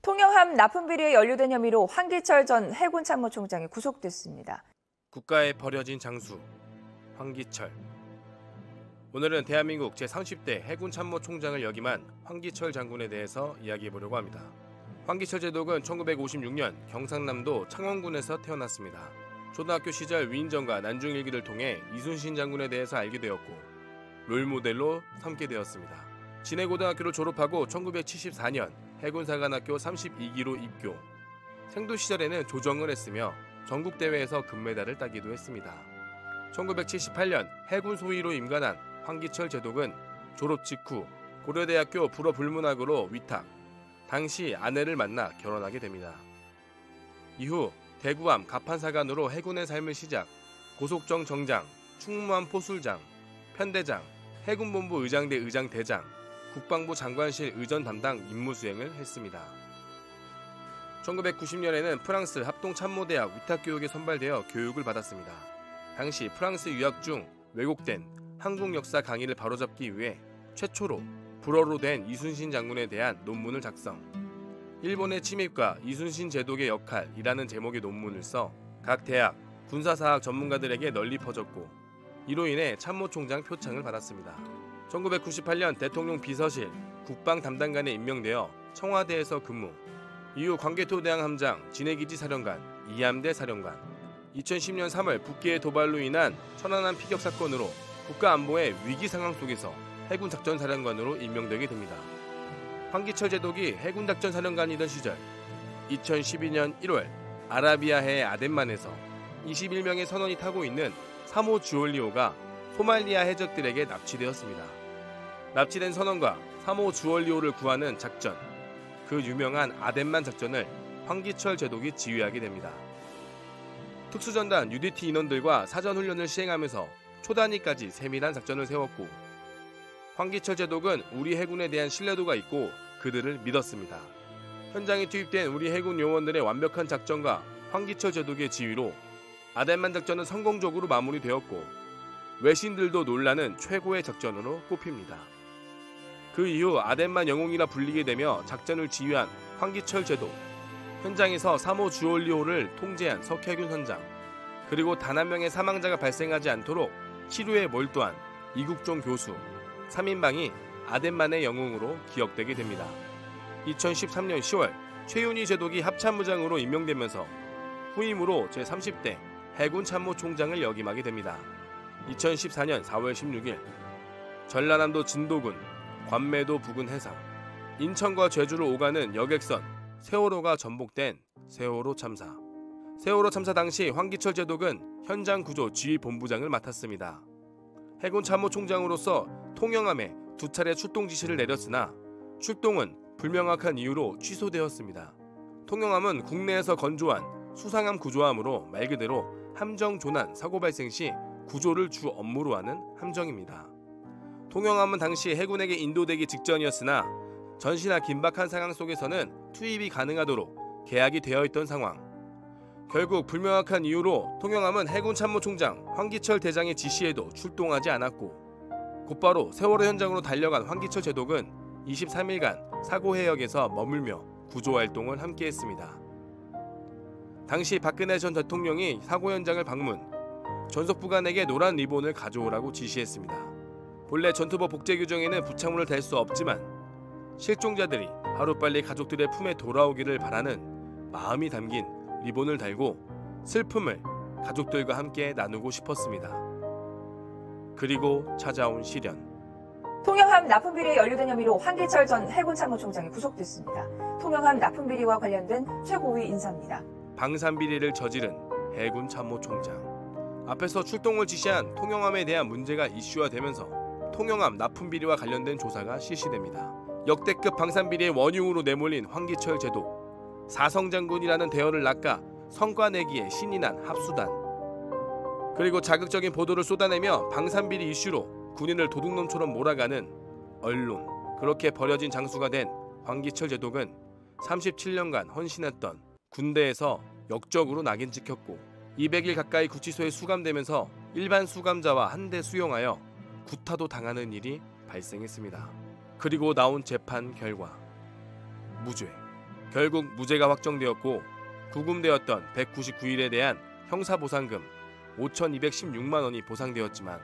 통영함 납품 비리에 연루된 혐의로 황기철 전 해군 참모총장이 구속됐습니다. 국가에 버려진 장수, 황기철. 오늘은 대한민국 제30대 해군 참모총장을 역임한 황기철 장군에 대해서 이야기해보려고 합니다. 황기철 제독은 1956년 경상남도 창원군에서 태어났습니다. 초등학교 시절 위인전과 난중일기를 통해 이순신 장군에 대해서 알게 되었고 롤모델로 삼게 되었습니다. 진해고등학교를 졸업하고 1974년 해군사관학교 32기로 입교. 생도 시절에는 조정을 했으며 전국대회에서 금메달을 따기도 했습니다. 1978년 해군 소위로 임관한 황기철 제독은 졸업 직후 고려대학교 불어불문학으로 위탁, 당시 아내를 만나 결혼하게 됩니다. 이후 대구함 갑판사관으로 해군의 삶을 시작, 고속정 정장, 충무함 포술장, 편대장, 해군본부 의장대 의장대장, 국방부 장관실 의전 담당 임무 수행을 했습니다. 1990년에는 프랑스 합동참모대학 위탁교육에 선발되어 교육을 받았습니다. 당시 프랑스 유학 중 왜곡된 한국 역사 강의를 바로잡기 위해 최초로 불어로 된 이순신 장군에 대한 논문을 작성, 일본의 침입과 이순신 제독의 역할이라는 제목의 논문을 써 각 대학, 군사사학 전문가들에게 널리 퍼졌고 이로 인해 참모총장 표창을 받았습니다. 1998년 대통령 비서실 국방 담당관에 임명되어 청와대에서 근무, 이후 광개토대왕 함장 진해기지 사령관, 이함대 사령관, 2010년 3월 북계의 도발로 인한 천안함 피격 사건으로 국가안보의 위기 상황 속에서 해군작전사령관으로 임명되게 됩니다. 황기철 제독이 해군작전사령관이던 시절 2012년 1월 아라비아해 아덴만에서 21명의 선원이 타고 있는 3호 주얼리호가 소말리아 해적들에게 납치되었습니다. 납치된 선원과 3호 주얼리호를 구하는 작전, 그 유명한 아덴만 작전을 황기철 제독이 지휘하게 됩니다. 특수전단 UDT 인원들과 사전훈련을 시행하면서 초단위까지 세밀한 작전을 세웠고 황기철 제독은 우리 해군에 대한 신뢰도가 있고 그들을 믿었습니다. 현장에 투입된 우리 해군 요원들의 완벽한 작전과 황기철 제독의 지휘로 아덴만 작전은 성공적으로 마무리되었고 외신들도 놀라는 최고의 작전으로 꼽힙니다. 그 이후 아덴만 영웅이라 불리게 되며 작전을 지휘한 황기철 제독, 현장에서 3호 주얼리호를 통제한 석해균 선장, 그리고 단 한 명의 사망자가 발생하지 않도록 치료에 몰두한 이국종 교수, 3인방이 아덴만의 영웅으로 기억되게 됩니다. 2013년 10월 최윤희 제독이 합참무장으로 임명되면서 후임으로 제30대 해군 참모총장을 역임하게 됩니다. 2014년 4월 16일 전라남도 진도군 관매도 부근 해상, 인천과 제주를 오가는 여객선 세월호가 전복된 세월호 참사. 세월호 참사 당시 황기철 제독은 현장 구조 지휘 본부장을 맡았습니다. 해군 참모총장으로서 통영함에 2차례 출동 지시를 내렸으나 출동은 불명확한 이유로 취소되었습니다. 통영함은 국내에서 건조한 수상함 구조함으로 말 그대로 함정 조난 사고 발생 시 구조를 주 업무로 하는 함정입니다. 통영함은 당시 해군에게 인도되기 직전이었으나 전시나 긴박한 상황 속에서는 투입이 가능하도록 계약이 되어 있던 상황. 결국 불명확한 이유로 통영함은 해군 참모총장 황기철 대장의 지시에도 출동하지 않았고 곧바로 세월호 현장으로 달려간 황기철 제독은 23일간 사고 해역에서 머물며 구조활동을 함께했습니다. 당시 박근혜 전 대통령이 사고 현장을 방문, 전속부관에게 노란 리본을 가져오라고 지시했습니다. 본래 전투법 복제 규정에는 부착물을 댈 수 없지만 실종자들이 하루빨리 가족들의 품에 돌아오기를 바라는 마음이 담긴 리본을 달고 슬픔을 가족들과 함께 나누고 싶었습니다. 그리고 찾아온 시련. 통영함 납품 비리에 연루된 혐의로 황기철 전 해군 참모총장이 구속됐습니다. 통영함 납품 비리와 관련된 최고위 인사입니다. 방산비리를 저지른 해군 참모총장. 앞에서 출동을 지시한 통영함에 대한 문제가 이슈화되면서 통영함 납품 비리와 관련된 조사가 실시됩니다. 역대급 방산비리의 원흉으로 내몰린 황기철 제독. 사성장군이라는 대어를 낚아 성과 내기에 신이 난 합수단. 그리고 자극적인 보도를 쏟아내며 방산비리 이슈로 군인을 도둑놈처럼 몰아가는 언론. 그렇게 버려진 장수가 된 황기철 제독은 37년간 헌신했던 군대에서 역적으로 낙인 찍혔고 200일 가까이 구치소에 수감되면서 일반 수감자와 한데 수용하여 구타도 당하는 일이 발생했습니다. 그리고 나온 재판 결과 무죄. 결국 무죄가 확정되었고 구금되었던 199일에 대한 형사보상금 5,216만 원이 보상되었지만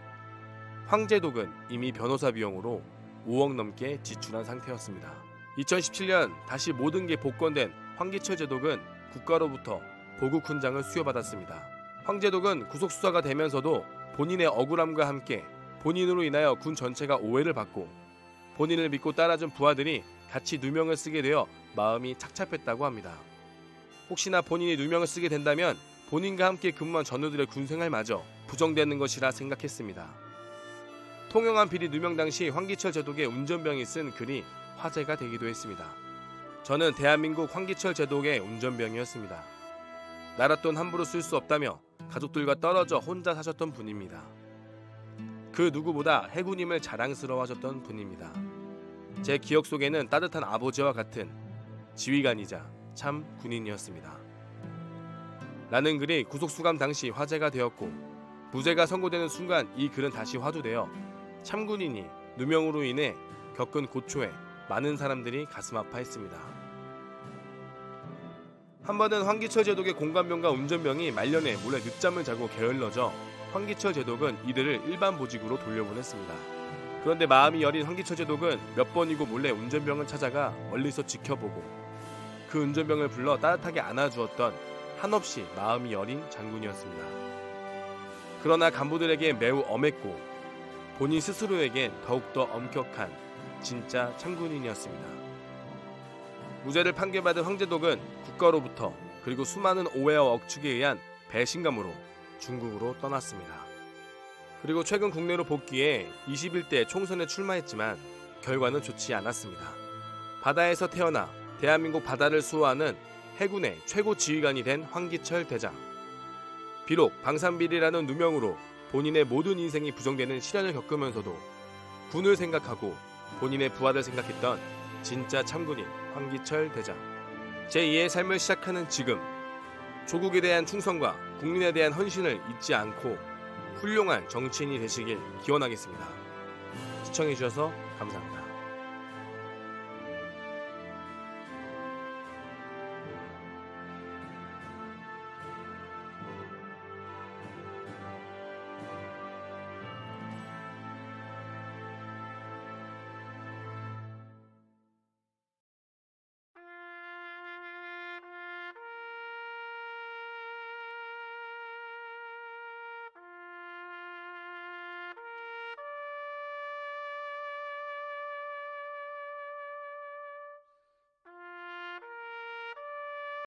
황제독은 이미 변호사 비용으로 5억 넘게 지출한 상태였습니다. 2017년 다시 모든 게 복권된 황기철 제독은 국가로부터 보국 훈장을 수여받았습니다. 황제독은 구속수사가 되면서도 본인의 억울함과 함께 본인으로 인하여 군 전체가 오해를 받고 본인을 믿고 따라준 부하들이 같이 누명을 쓰게 되어 마음이 착잡했다고 합니다. 혹시나 본인이 누명을 쓰게 된다면 본인과 함께 근무한 전우들의 군생활마저 부정되는 것이라 생각했습니다. 통영한 비리 누명 당시 황기철 제독의 운전병이 쓴 글이 화제가 되기도 했습니다. 저는 대한민국 황기철 제독의 운전병이었습니다. 나랏돈 함부로 쓸 수 없다며 가족들과 떨어져 혼자 사셨던 분입니다. 그 누구보다 해군임을 자랑스러워하셨던 분입니다. 제 기억 속에는 따뜻한 아버지와 같은 지휘관이자 참 군인이었습니다. 라는 글이 구속수감 당시 화제가 되었고 무죄가 선고되는 순간 이 글은 다시 화두되어 참군인이 누명으로 인해 겪은 고초에 많은 사람들이 가슴 아파했습니다. 한 번은 황기철 제독의 공관병과 운전병이 말년에 몰래 늦잠을 자고 게을러져 황기철 제독은 이들을 일반 보직으로 돌려보냈습니다. 그런데 마음이 여린 황기철 제독은 몇 번이고 몰래 운전병을 찾아가 멀리서 지켜보고 그 운전병을 불러 따뜻하게 안아주었던 한없이 마음이 여린 장군이었습니다. 그러나 간부들에게 매우 엄했고 본인 스스로에겐 더욱더 엄격한 진짜 참군인이었습니다. 무죄를 판결받은 황제독은 국가로부터 그리고 수많은 오해와 억측에 의한 배신감으로 중국으로 떠났습니다. 그리고 최근 국내로 복귀해 21대 총선에 출마했지만 결과는 좋지 않았습니다. 바다에서 태어나 대한민국 바다를 수호하는 해군의 최고 지휘관이 된 황기철 대장. 비록 방산비리라는 누명으로 본인의 모든 인생이 부정되는 시련을 겪으면서도 군을 생각하고 본인의 부하를 생각했던 진짜 참군인 황기철 대장. 제2의 삶을 시작하는 지금 조국에 대한 충성과 국민에 대한 헌신을 잊지 않고 훌륭한 정치인이 되시길 기원하겠습니다. 시청해주셔서 감사합니다.